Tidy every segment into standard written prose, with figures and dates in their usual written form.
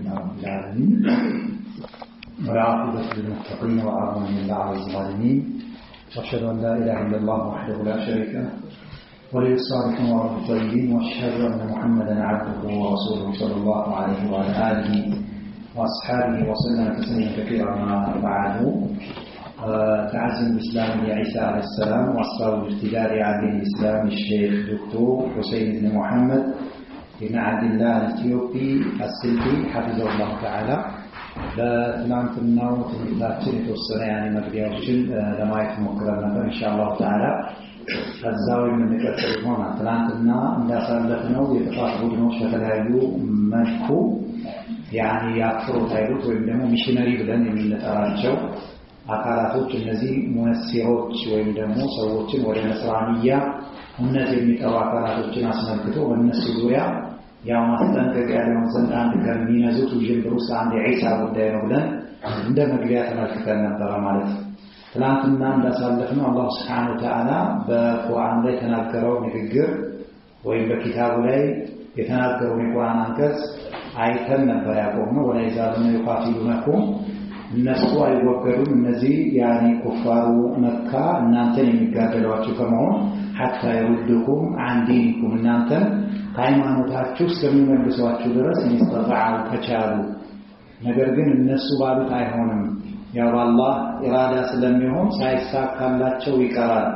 لله رب العالمين والعاقبة للمتقين وعظم الله على الظالمين وأشهد أن لا إله إلا الله وحده لا شريك له ولي الصالحين ورب الطيبين وأشهد أن محمدا عبده ورسوله صلى الله عليه وعلى آله وأصحابه وسلم تسليما كثيرا ما بعد. تعزم الإسلام لعيسى عليه السلام وأسرار الارتداد عن دين الإسلام الشيخ دكتور حسين بن محمد بن عبد الله الإثيوبي السلفي حفظه الله تعالى. በትናንትናው ትምህርታችን የተወሰነ መግቢያዎችን ለማየት ሞክረን ነበር። ኢንሻአላህ ተዓላ ከዛው የምንቀጥል ይሆናል። ትናንትና እንዳሳለፍነው የጥፋት ቡድኖች በተለያዩ መልኩ የአፍሮት ኃይሎች ወይም ደግሞ ሚሽነሪ ብለን የምንጠራቸው አካላቶች እነዚህ ሙነሲሮች ወይም ደግሞ ሰዎችን ወደ ነስራንያ እምነት የሚጠሩ አካላቶችን አስመልክቶ በእነሱ ዙሪያ ማስጠንቀቂያ ያለውን ዘንድ አንድ ከሚነዙት ውዥንብር ውስጥ አንድ የዒሳ ጉዳይ ነው ብለን እንደ መግቢያ ተመልክተን ነበር ማለት ነው። ትናንትና እንዳሳለፍነው አላህ ሱብሓነሁ ወተዓላ በቁርአን ላይ የተናገረው ንግግር ወይም በኪታቡ ላይ የተናገረው የቁርአን አንቀጽ አይተን ነበር ያቆምነው። ወላይዛሉነ ይቃቲሉነኩም እነሱ አይወገዱም እነዚህ ኩፋሩ መካ እናንተን የሚጋደሏችሁ ከመሆን ሐታ ይሩዱኩም አን ዲኒኩም እናንተን ከሃይማኖታችሁ እስከሚመልሷችሁ ድረስ ይስተጣዑ ከቻሉ። ነገር ግን እነሱ ባሉት አይሆንም። በአላህ ኢራዳ ስለሚሆን ሳይሳካላቸው ይቀራል።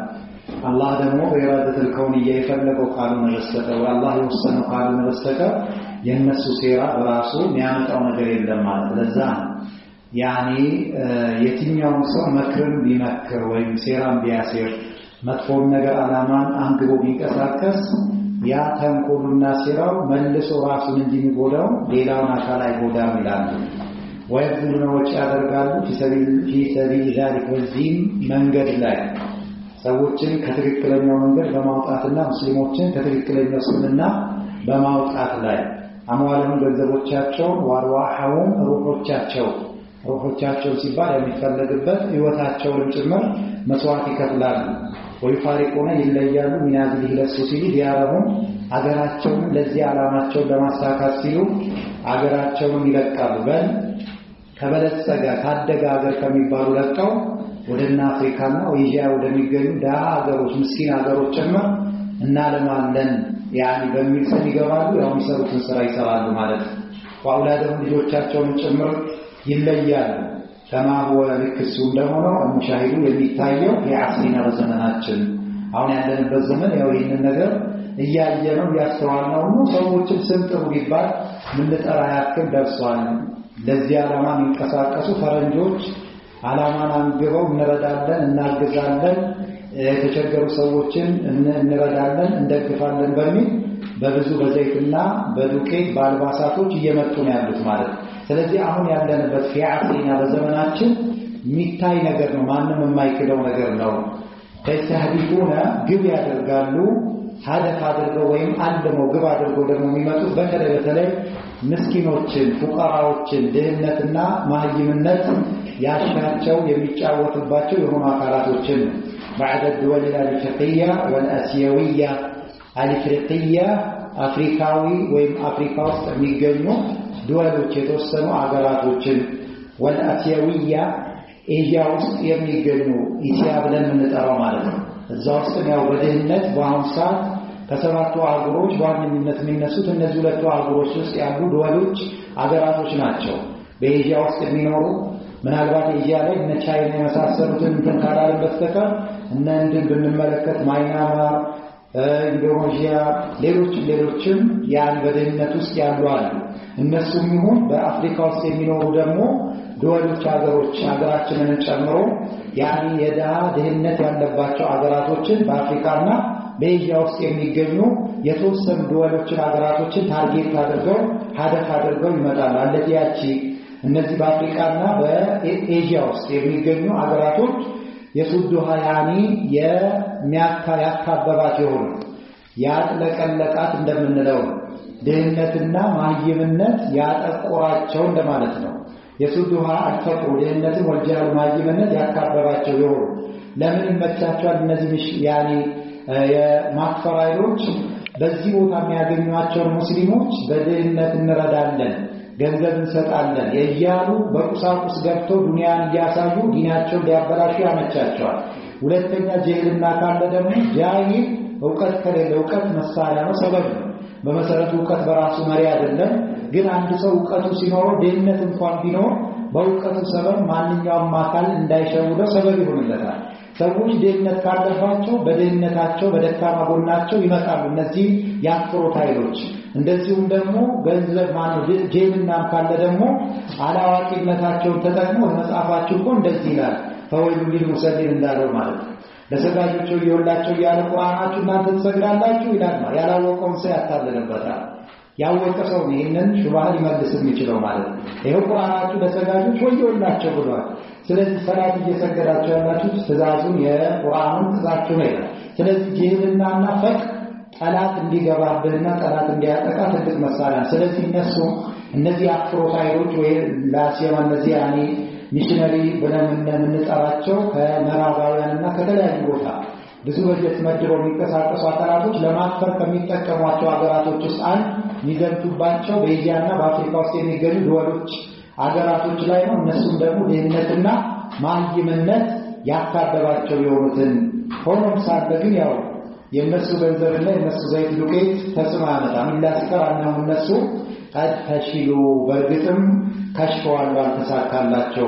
አላህ ደግሞ በኢራደቱል ከውንያ የፈለገው ካልሆነ በስተቀር አላህ የወሰነው ካልሆነ በስተቀር የነሱ ሴራ በራሱ የሚያመጣው ነገር የለም ማለት ለዛ የትኛውም ሰው መክርን ቢመክር ወይም ሴራን ቢያሴር መጥፎን ነገር አላማን አንግቦ ቢንቀሳቀስ ያ ተንኮሉና ሴራው መልሶ ራሱን እንዲጎዳው ሌላውን አካል አይጎዳም ይላል። ወይብሉና ወጪ ያደርጋሉ ፊ ሰቢል ዛሊክ ወዚም መንገድ ላይ ሰዎችን ከትክክለኛው መንገድ በማውጣትና ሙስሊሞችን ከትክክለኛው እስልምና በማውጣት ላይ አሟለም ገንዘቦቻቸው ወአርዋሐሁም ሩሖቻቸው ሲባል የሚፈለግበት ህይወታቸውን ጭምር መስዋዕት ይከፍላሉ። ወይፋሪቁና ይለያሉ ሚናዚ ለሱ ሲሉ ዲያረሁም አገራቸውን ለዚህ ዓላማቸውን ለማሳካት ሲሉ አገራቸውን ይለቃሉ። ከበለጸገ ካደገ ሀገር ከሚባሉ ለቀው ወደ አፍሪካና ኤዥያ ወደሚገኙ ደሃ ሀገሮች ምስኪን ሀገሮች ጭምር እናለማለን በሚል ስም ይገባሉ። የሚሰሩትን ስራ ይሰራሉ ማለት ነው። ወአውላደሁም ልጆቻቸውን ጭምር ይለያሉ። ከማ هو ልክሱ እንደሆነው ሙሻሂዱ የሚታየው የአስሪና በዘመናችን አሁን ያለንበት ዘመን ይህንን ነገር እያየነው ያስተዋልነው ነው። ሰዎችን ስንጥሩ ቢባል ምን ጠራ ያክል ደርሷል። ለዚህ ዓላማ የሚንቀሳቀሱ ፈረንጆች ዓላማን አንግበው እንረዳለን እናግዛለን የተቸገሩ ሰዎችን እንረዳለን እንደግፋለን በሚል በብዙ በዘይትና በዱቄት በአልባሳቶች እየመጡ ነው ያሉት ማለት ነው። ስለዚህ አሁን ያለንበት ፊዓቲና በዘመናችን የሚታይ ነገር ነው። ማንም የማይክደው ነገር ነው። ተስተህዲፉና ግብ ያደርጋሉ ሀደፍ አድርገው ወይም አልመው ግብ አድርገው ደግሞ የሚመጡት በተለይ ምስኪኖችን ፉቃራዎችን ድህነትና ማህይምነት ያሻቸው የሚጫወቱባቸው የሆኑ አካላቶችን بعد الدول الافريقيه والاسيويه الافريقيه አፍሪካዊ ወይም አፍሪካ ውስጥ የሚገኙ ዱዋሎች የተወሰኑ አገራቶችን ወልአሲያዊያ ኤዥያ ውስጥ የሚገኙ ኢሲያ ብለን እንጠራው ማለት ነው። እዛ ውስጥ በድህነት በአሁኑ ሰዓት ከሰባቱ አገሮች በዋነኝነት የሚነሱት እነዚህ ሁለቱ አገሮች ውስጥ ያሉ ዱዋሎች አገራቶች ናቸው። በኤዥያ ውስጥ የሚኖሩ ምናልባት ኤዥያ ላይ እነ ቻይና የመሳሰሉትን ካላልን በስተቀር እነ ህንድን ብንመለከት ማይናማር ኢንዶኔዥያ ሌሎችም በድህነት ውስጥ ያሉ አሉ። እነሱም ይሁን በአፍሪካ ውስጥ የሚኖሩ ደግሞ ዱዋሎች አገራችንን ጨምሮ ድህነት ያለባቸው አገራቶችን በአፍሪካና በኤዥያ ውስጥ የሚገኙ የተወሰኑ ዱዋሎችን አገራቶችን ታርጌት አድርገው ሀደፍ አድርገው ይመጣሉ። እነዚህ በአፍሪካና በኤዥያ ውስጥ የሚገኙ አገራቶች የሱዱሃ ያካበባት የሆኑ ያጥለቀለቃት እንደምንለው ድህነትና ማህይምነት ያጠቆራቸው እንደማለት ነው። የሱዱሃ አልፈቅሩ ድህነትን ወልጃል ማህይምነት ያካበባቸው የሆኑ ለምን ይመቻቸዋል? እነዚህ የማክፈራይሎች በዚህ ቦታ የሚያገኙአቸው ሙስሊሞች በድህነት እንረዳለን ገንዘብ እንሰጣለን እያሉ በቁሳቁስ ገብተው ዱንያን እያሳዩ ዲናቸውን ሊያበላሹ ያመቻቸዋል። ሁለተኛ ጅህልና ካለ ደግሞ ጃሂል ዕውቀት ከሌለ ዕውቀት መሳሪያ ነው፣ ሰበብ ነው። በመሰረቱ ዕውቀት በራሱ መሪ አይደለም። ግን አንድ ሰው ዕውቀቱ ሲኖረው ድህነት እንኳን ቢኖር በዕውቀቱ ሰበብ ማንኛውም አካል እንዳይሸውደው ሰበብ ይሆንለታል። ሰዎች ድህነት ካለባቸው በድህነታቸው በደካማ ጎናቸው ይመጣሉ እነዚህ የአክፍሮት ኃይሎች። እንደዚሁም ደግሞ ገንዘብ ማነው ጅህልና ካለ ደግሞ አላዋቂነታቸውን ተጠቅመው መጽሐፋቸው እኮ እንደዚህ ይላል ፈወይሉ ሊልሙሰሊን እንዳለው ማለት ነው። ለሰጋጆቹ ይወላቸው ያለ ቁርአናችሁ እናንተ ትሰግዳላችሁ ይላል። ያላወቀውን ሰው ያታለለበታል። ያወቀ ሰው ይሄንን ሹባህ ሊመልስ የሚችለው ማለት ነው። ይሄው ቁርአናችሁ ለሰጋጆች ወይወላቸው ብሏል። ስለዚህ ሰላት እየሰገዳችሁ ያላችሁ ትእዛዙን የቁርአኑን ትእዛዙ ነው ይላል። ስለዚህ ጅህልናና ፈቅ ጠላት እንዲገባብህና ጠላት እንዲያጠቃ ትልቅ መሳሪያ። ስለዚህ እነዚህ አክፍሮት ኃይሎች ወይ ላሲያማ እነዚህ ሚሽነሪ ብለን የምንጠራቸው ከምዕራባውያንና ከተለያዩ ቦታ ብዙ በጀት መድበው የሚንቀሳቀሱ አካላቶች ለማክፈር ከሚጠቀሟቸው ሀገራቶች ውስጥ አንድ የሚዘምቱባቸው በኤዥያና በአፍሪካ ውስጥ የሚገኙ ድወሎች ሀገራቶች ላይ ነው። እነሱም ደግሞ ድህነትና ማይምነት ያካበባቸው የሆኑትን ሆኖም ሳለ ግን ያው የነሱ ገንዘብና የነሱ ዘይት ዱቄት ተጽዕኖ ያመጣል። ኢላስከር አነው እነሱ ቀድ ፈሽሉ በእርግጥም ከሽፈዋል፣ አልተሳካላቸው።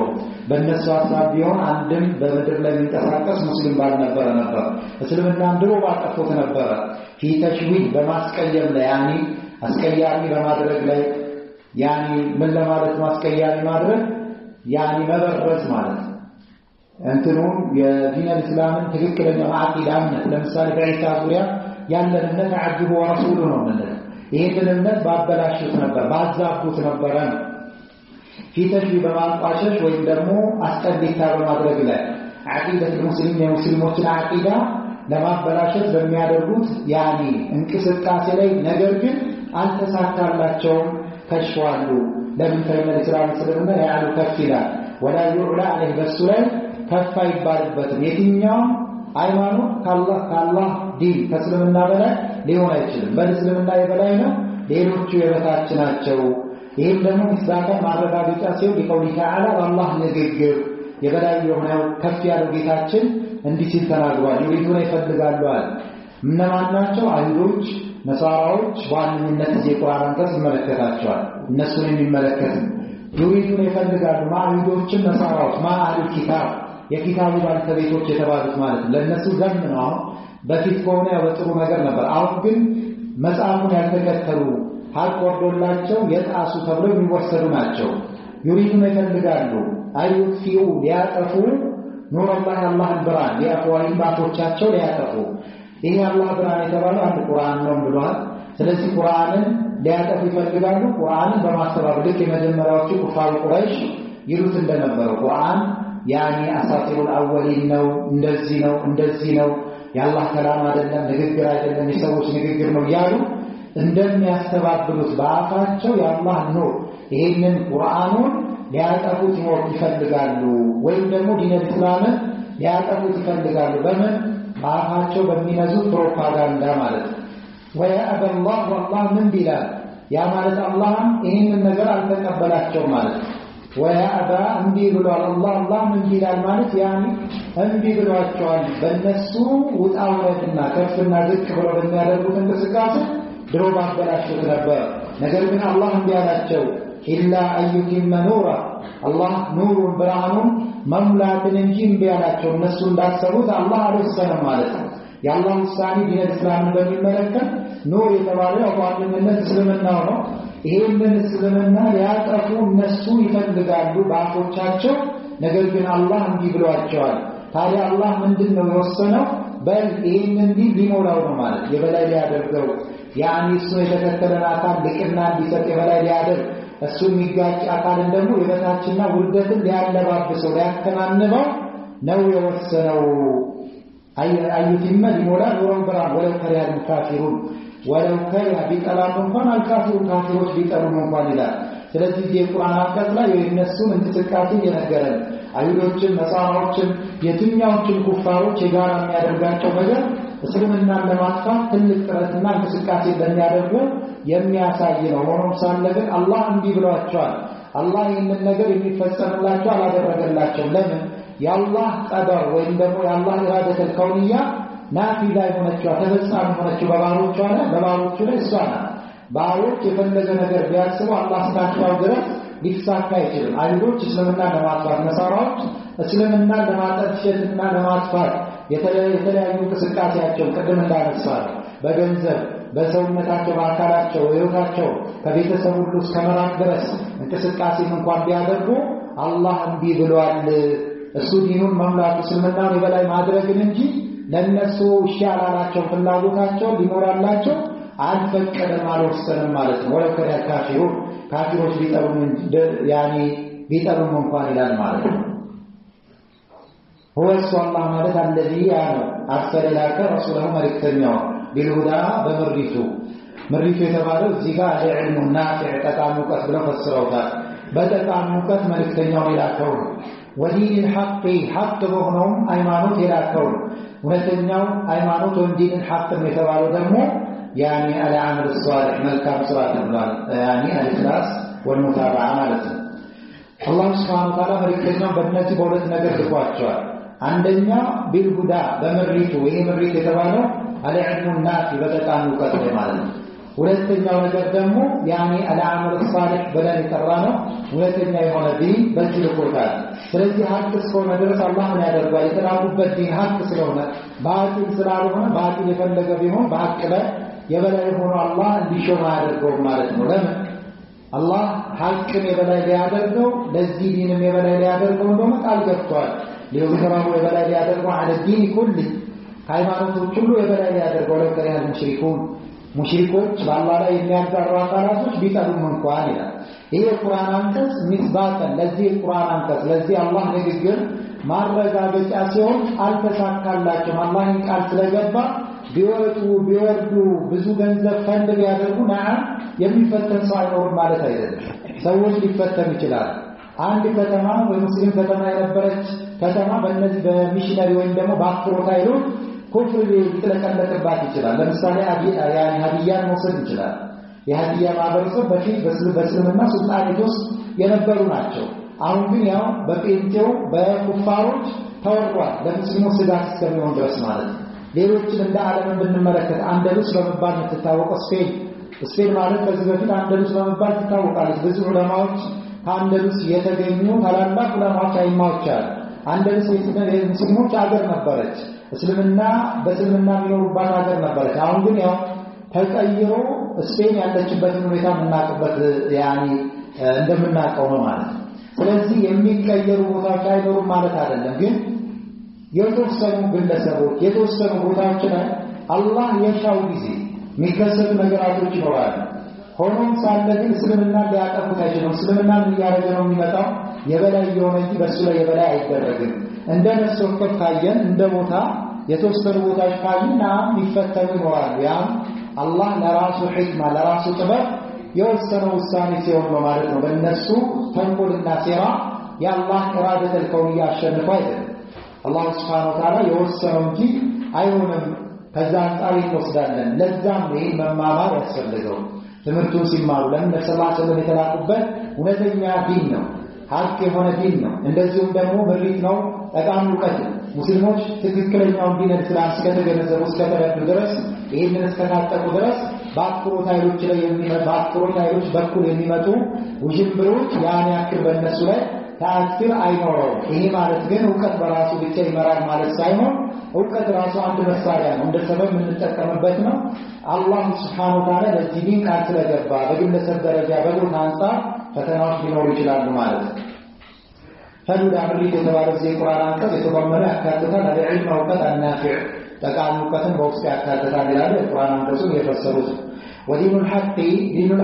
በእነሱ ሐሳብ ቢሆን አንድም በምድር ላይ የሚንቀሳቀስ ሙስሊም ባልነበረ ነበር። እስልምናን ድሮ ባጠፉት ነበረ። ፊተሽዊል በማስቀየም ላይ አስቀያሚ በማድረግ ላይ ምን ለማለት ማስቀያሚ ማድረግ መበረዝ ማለት እንትኑን የዲን እስላምን ትክክለኛ አቂዳ እምነት ለምሳሌ በኢሳ ዙሪያ ያለን እምነት አጅቡ ወረሱሉ ነው ማለት ይሄንን እምነት ባበላሹት ነበር፣ ባዛቡት ነበር። ፊተሽዊ በማንቋሸሽ ወይም ደግሞ አስቀድታ በማድረግ ላይ አቂዳት ሙስሊሞችን አቂዳ ለማበላሸት በሚያደርጉት እንቅስቃሴ ላይ ነገር ግን አልተሳካላቸውም፣ ከሽዋሉ። ለምን ከመል እስላም ስለሆነ ያሉ ከፍ ይላል ወላ ይዑላ አለህ በሱ ላይ ከፍ አይባልበትም። የትኛው ሃይማኖት ከአላህ ዲን ከእስልምና በላይ ሊሆን አይችልም። በእስልምና የበላይ ነው፣ ሌሎቹ የበታች ናቸው። ይህም ደግሞ ምስባካ ማረጋገጫ ሲሆን ሊቀውሊ ተዓላ በአላህ ንግግር የበላይ የሆነው ከፍ ያለው ጌታችን እንዲህ ሲል ተናግሯል። ይሪዱን ይፈልጋሉ አለ። እነማን ናቸው? አይሁዶች፣ ነሳራዎች በዋነኝነት የቁርአን አንቀጽ ይመለከታቸዋል። እነሱን የሚመለከት ይሪዱን ይፈልጋሉ አይሁዶችም ነሳራዎች አህሉል ኪታብ የኪታቡ ባለቤቶች የተባሉት ማለት ለነሱ ዘም ነው። በፊት ከሆነ በጥሩ ነገር ነበር። አሁን ግን መጽሐፉን ያልተከተሉ ሀቅ ወርዶላቸው የጣሱ ተብሎ የሚወሰዱ ናቸው። ይሪዱን ይፈልጋሉ አይዩፊኡ ሊያጠፉ ኑር አላህን ብርሃን ሊያፈዋይም ባፎቻቸው ሊያጠፉ። ይሄ አላህ ብርሃን የተባለው አንድ ቁርአን ነው ብሏል። ስለዚህ ቁርአንን ሊያጠፉ ይፈልጋሉ። ቁርአንን በማስተባበል ልክ የመጀመሪያዎቹ ኩፋር ቁረይሽ ይሉት እንደነበረው ቁርአን አሳጢሩል አወሊን ነው፣ እንደዚህ ነው የአላህ ከላም አይደለም፣ ንግግር አይደለም፣ የሰዎች ንግግር ነው ያሉ እንደሚያስተባብሉት በአፋቸው የአላህ ኑር ይሄንን ቁርአኑን ሊያጠፉት ይፈልጋሉ። ወይም ደግሞ ዲን እስላምን ሊያጠፉት ይፈልጋሉ። በምን? በአፋቸው በሚነዙት ፕሮፓጋንዳ ማለት ነው። ወያአበ አላህ ወአላህ ምን ይላል? ያ ማለት አላህም ይሄንን ነገር አልተቀበላቸው ማለት ነው። ወያአባ እንቢ ብሏል አላህ ምን ይላል ማለት እንቢ ብሏቸዋል። በእነሱ ውጣ ውረድና ከፍና ዝቅ ብሎ በሚያደርጉት እንቅስቃሴ ድሮ ባበላሹት ነበር። ነገር ግን አላህ እንቢ አላቸው። ኢላ አዩቲመ ኑራ አላህ ኑሩን ብርሃኑን መሙላትን እንጂ እንቢ አላቸው። እነሱ እንዳሰቡት አላህ አልወሰነም ማለት ነው። የአላህ ውሳኔ ዲን እስላምን በሚመለከት ኑር የተባለው በዋነኝነት እስልምናው ነው። ይሄንን እስልምና ሊያጠፉ እነሱ ይፈልጋሉ በአፎቻቸው። ነገር ግን አላህ እንቢ ብሏቸዋል። ታዲያ አላህ ምንድነው የወሰነው? በል ይሄንን ሊሞላው ነው ማለት የበላይ ሊያደርገው እሱ የተከተለን አካል ልቅና እንዲሰጥ የበላይ ሊያደርግ እሱ የሚጋጭ አካልን ደግሞ የበታችና ውርደትን ሊያለባብሰው ሊያከናንበው ነው የወሰነው። አዩቲመ ሊሞላ ኑረን ብርሃን ወለው ከሪሀ አልካፊሩን ወለው ከሪሀ ቢጠላም እንኳን አልካፊሩን ካፊሮች ቢጠሉም እንኳን ይላል። ስለዚህ የቁርአን አንቀጽ ላይ የእነሱን እንቅስቃሴ እየነገረን አይሁዶችን፣ ነሳራዎችን፣ የትኛዎችን ኩፋሮች የጋራ የሚያደርጋቸው ነገር እስልምናን ለማጥፋት ትልቅ ጥረትና እንቅስቃሴ እንደሚያደርጉ የሚያሳይ ነው። ሆኖም ሳለ ግን አላህ እንዲህ ብሏቸዋል። አላህ ይህንን ነገር የሚፈጸምላቸው አላደረገላቸው። ለምን? የአላህ ቀደር ወይም ደግሞ የአላህ ኢራደተል ከውንያ ናፊዛ የሆነችው ተፈጻሚ የሆነችው በባሮቹ ላይ እሷ ናት። ባሮች የፈለገ ነገር ቢያስቡ አላህ እስካቸው ድረስ ሊሳካ አይችልም። አይሁዶች እስልምናን ለማጥፋት፣ ነሳራዎች እስልምናን ለማጠልሸትና ለማጥፋት የተለያዩ እንቅስቃሴያቸው ቅድም እንዳነሳው በገንዘብ በሰውነታቸው በአካላቸው ህይወታቸው ከቤተሰብ ሁሉ እስከ መራቅ ድረስ እንቅስቃሴም እንኳን ቢያደርጉ አላህ እንዲህ ብሏል። እሱ ዲኑን መምላት እስልምናን የበላይ ማድረግን እንጂ ለነሱ ይሻላላቸው ፍላጎታቸው ሊሞላላቸው አልፈቀደም አልወሰንም ማለት ነው። ወለው ከዳ ካፊሮች ቢጠሉም እንኳን ይላል ማለት ነው። هو الله ማለት الذي أرسل لك رسوله መልእክተኛው بالهدى በመሪቱ የተባለው እዚህ ጋር ለዕልሙ ናፊዕ ጠቃሚ ዕውቀት ብለው ፈስረውታል። በጠቃሚ ዕውቀት መልእክተኛው የላከው ወዲን الحق ሐቅ በሆነው ሃይማኖት የላከው እውነተኛው ሃይማኖት ወዲን الحق የተባለው ደግሞ العمل الصالح መልካም ስራ ተብሏል። الإخلاص والمتابعة ማለት ነው። አላህ Subhanahu Wa Ta'ala መልእክተኛው በእነዚህ በሁለት ነገር ልኳቸዋል። አንደኛ ቢልሁዳ በመሪቱ ይሄ መሪት የተባለው العلم النافع በጠቃሚ ዕውቀት ማለት ነው። ሁለተኛው ነገር ደግሞ العمل الصالح ብለን የጠራነው ሁለተኛ የሆነ ዲን በዚህ ልኮታል። ስለዚህ ሐቅ እስከሆነ ድረስ አላህ ምን ያደርጋል? የተላኩበት ዲን ሐቅ ስለሆነ ባጢል ስላልሆነ ባጢል የፈለገ ቢሆን በሐቅ ላይ የበላይ ሆኖ አላህ እንዲሾም ያደርገው ማለት ነው። ለምን? አላህ ሐቅን የበላይ ሊያደርገው ለዚህ ዲንም የበላይ ሊያደርገው እንደሆነ ቃል ገብቷል። ሊወዝራው የበላይ ሊያደርገው على الدين كله ሃይማኖቶች ሁሉ የበላይ ሊያደርገው ለከሪያል ሙሽሪኮች በአላህ ላይ የሚያጋሩ አካላቶች ቢጠሉም እንኳን ይላል። ይሄ ቁርአን አንቀጽ ሚስባተን ለዚህ ቁርአን አንቀጽ ለዚህ አላህ ንግግር ማረጋገጫ ሲሆን አልተሳካላቸውም። አላህን ቃል ስለገባ ቢወርዱ ብዙ ገንዘብ ፈንድ ቢያደርጉ የሚፈተን ሰው አይኖርም ማለት አይደለም። ሰዎች ሊፈተኑ ይችላል። አንድ ከተማ ወይ ሙስሊም ከተማ የነበረች ከተማ በእነዚህ በሚሽነሪ ወይም ደግሞ በአክሮት ኃይሎች ኩፍር ሊጥለቀለቅባት ይችላል። ለምሳሌ ሀዲያን መውሰድ ይችላል። የሀዲያ ማህበረሰብ በፊት በእስልምና ሱልጣኔት ውስጥ የነበሩ ናቸው። አሁን ግን በጴንጤው በኩፋሮች ተወሯል። ለሙስሊሞች ስጋት እስከሚሆን ድረስ ማለት ነው። ሌሎችን እንደ ዓለም ብንመለከት አንደሉስ በመባል የምትታወቀው ስፔን ማለት ከዚህ በፊት አንደሉስ በመባል ትታወቃለች። ብዙ ዑለማዎች ከአንደሉስ የተገኙ ታላላቅ ዑለማዎች አይማዎች አሉ። አንደሉስ የሙስሊሞች ሀገር ነበረች። በእስልምና የሚኖሩባት ሀገር ነበረች። አሁን ግን ተቀይሮ ስፔን ያለችበትን ሁኔታ የምናውቅበት እንደምናውቀው ነው ማለት ነው። ስለዚህ የሚቀየሩ ቦታዎች አይኖሩም ማለት አይደለም። ግን የተወሰኑ ግለሰቦች የተወሰኑ ቦታዎች ላይ አላህ የሻው ጊዜ የሚከሰቱ ነገራቶች ይኖራሉ። ሆኖም ሳለ ግን እስልምና ሊያጠፉት አይችሉም። እስልምና እያደረገ ነው የሚመጣው የበላይ የሆነ እንጂ በሱ ላይ የበላይ አይደረግም። እንደ ነፍሶች ካየን እንደ ቦታ የተወሰኑ ቦታዎች ካዩና የሚፈተኑ ይኖራሉ። አላህ ለራሱ ሕክማ ለራሱ ጥበብ የወሰነው ውሳኔ ሲሆን ነው ማለት ነው። በእነሱ ተንኮልና ሴራ የአላህ ኢራደተል ከውንያ አሸንፎ አይደለም። አላህ Subhanahu Wa Ta'ala የወሰነው እንጂ አይሆንም። ከዛ አንጻር ይወስዳለን። ለዛም ይሄን መማማር ያስፈልገው ትምህርቱን ሲማሩ ለምን ሰላም የተላኩበት እውነተኛ ዲን ነው፣ ሐቅ የሆነ ዲን ነው። እንደዚሁም ደግሞ ምሪት ነው፣ ጠቃሚ ዕውቀት ሙስሊሞች ትክክለኛውን ዲን እስላም እስከተገነዘቡ እስከተረዱ ድረስ ይሄንን እስከታጠቁ ድረስ በአክሮት ኃይሎች በኩል የሚመጡ ውዥንብሮች ያክል በእነሱ ላይ ተአክል አይኖረውም። ይሄ ማለት ግን ዕውቀት በራሱ ብቻ ይመራል ማለት ሳይሆን ዕውቀት ራሱ አንድ መሳሪያ ነው፣ እንደ ሰበብ የምንጠቀምበት ነው። አላህ Subhanahu Wa Ta'ala ለዚህ ዲን ቃል ስለገባ በግለሰብ ደረጃ በቦታ አንፃር ፈተናዎች ሊኖሩ ይችላሉ ማለት ነው። ፈሉዳ ምሪት የተባለው እዚህ ቁርአን አንቀጽ የተባመረ ያካትታል ለዕልም ዕውቀት النافع ጠቃሚ ዕውቀትን በውስጡ ያካትታል ይላል ቁርአን አንቀጹ የፈሰሩት። ወዲኑል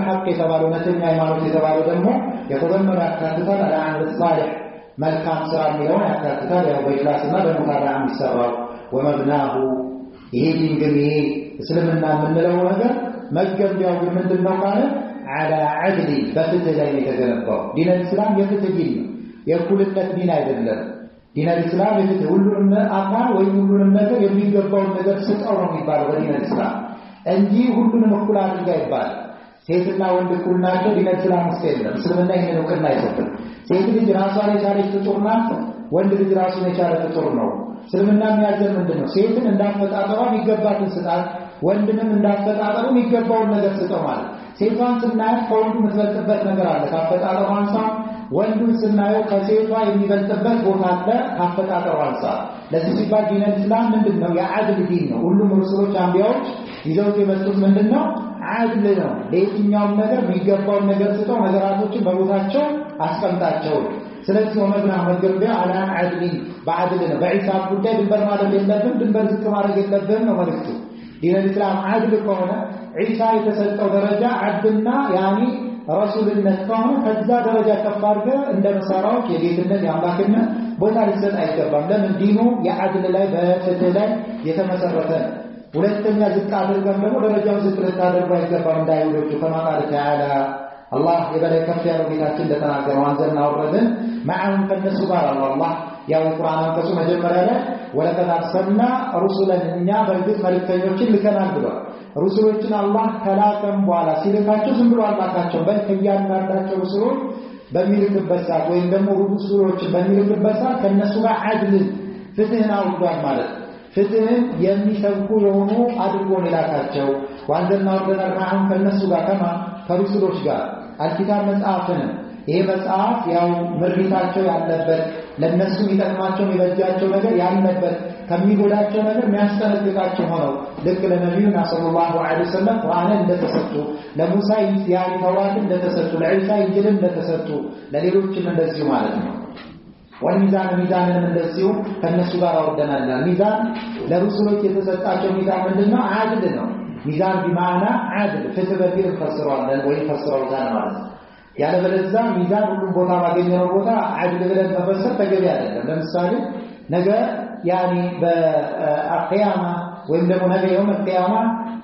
ሐቅ የተባለው እውነተኛ ሃይማኖት የተባለው ደግሞ የተባመረ ያካትታል العمل الصالح መልካም ስራ የሚለውን ያካትታል። በኢኽላስና በሙታባዓ የሚሰራው ወመብናሁ ይሄ ዲን ግን ይሄ እስልምና የምንለው ነገር መገንቢያው ግን ምንድነው ማለት على عدل በፍትህ ላይ የተገነባው ዲን እስላም የፍትህ ዲን ነው፣ የእኩልነት ዲን አይደለም። ዲን እስላም ሁሉንም አካል ወይ ሁሉንም ነገር የሚገባውን ነገር ስጠው ነው የሚባለው በዲን እስላም እንጂ ሁሉንም እኩል አድርጋ ይባል ሴትና ወንድ እኩል ናቸው ዲን እስላም ውስጥ የለም እስልምና ይሄን እውቅና አይሰጥም ሴት ልጅ ራሷን የቻለች ፍጡር ናት ወንድ ልጅ ራሱን የቻለ ፍጡር ነው እስልምና የሚያዘን ምንድነው ሴትን እንዳፈጣጠሯ የሚገባትን ስጣት ወንድንም እንዳፈጣጠሩ የሚገባውን ነገር ስጠው ማለት ሴቷን ስናያት ከወንዱ የምትበልጥበት ነገር አለ ካፈጣጠሯ አንፃር ወንዱን ስናየው ከሴቷ የሚበልጥበት ቦታ አለ ካፈጣጠሯ አንፃር ለዚህ ሲባል ዲን እስላም ምንድነው የዓድል ዲን ነው ሁሉም ረሱሎች አንቢያዎች ይዘውት የመጡት ምንድነው ዓድል ነው ለየትኛውም ነገር የሚገባውን ነገር ስጠው ነገራቶችን በቦታቸው አስቀምጣቸው ስለዚህ ወመብና መገቢያ አላ ዓድል በዓድል ነው በዒሳ ጉዳይ ድንበር ማለት የለብንም ድንበር ዝቅ ማድረግ የለብንም ነው መልእክቱ ዲን እስላም ዓድል ከሆነ ዒሳ የተሰጠው ደረጃ ዓድልና ያኒ ረሱልነት ከሆነ ከዛ ደረጃ ከፍ አድርገህ እንደ መሳራዎች የጌትነት የአምላክነት ቦታ ሊሰጥ አይገባም ለምን ዲኑ የዓድል ላይ በፍትህ ላይ የተመሰረተ ሁለተኛ ዝቅ አድርገን ደግሞ ደረጃውን ዝቅ ልታደርጉ አይገባም እንዳይወዶቹ ከማቃል ተዓላ አላህ የበላይ ከፍ ያለው ጌታችን እንደተናገረው አንዘልና ወረድን ማዓሁም ከነሱ ጋር አላህ ያው ቁርአን አንቀጹ መጀመሪያ ላይ ወለቀድ አርሰልና ሩሱለን እኛ በእርግጥ መልእክተኞችን ልከናል ብሏል ሩሱሎችን አላህ ከላከም በኋላ ሲልካቸው ዝም ብሎ አላካቸው በእያንዳንዳቸው ሩሱሎች በሚልክበት ሰዓት ወይም ደግሞ ሩሱሎችን በሚልክበት ሰዓት ከነሱ ጋር ዓድልን ፍትህን አውርዷል ማለት ፍትህን የሚሰብኩ የሆኑ አድርጎ ይላካቸው ወንጀልና ወንጀል ማሁን ከነሱ ጋር ከሩሱሎች ጋር አልኪታብ መጽሐፍን ይሄ መጽሐፍ ያው ምርሪታቸው ያለበት ለነሱ የሚጠቅማቸው የሚበጃቸው ነገር ያለበት ከሚጎዳቸው ነገር የሚያስጠነቅቃቸው ሆነው ልክ ለነብዩና ሰለላሁ ዐለይሂ ወሰለም ቁርአን እንደተሰጡ ለሙሳ ያን ተውራት እንደተሰጡ ለዒሳ ኢንጂል እንደተሰጡ ለሌሎችም እንደዚሁ ማለት ነው ወሚዛን ሚዛንን እንደዚሁ ከነሱ ጋር አወርደናል ሚዛን ለሩሱሎች የተሰጣቸው ሚዛን ምንድነው ዓድል ነው ሚዛን በማዕና ዓድል ፍትህ በሚል ፈስረዋል ወይ ፈስረውታል ማለት ነው ያለበለዚያ ሚዛን ሁሉም ቦታ ባገኘው ቦታ ዓድል ብለን መፈሰር ተገቢ አይደለም ለምሳሌ ነገ ያኒ በአቂያማ ወይም ደግሞ ነገ የውም አቂያማ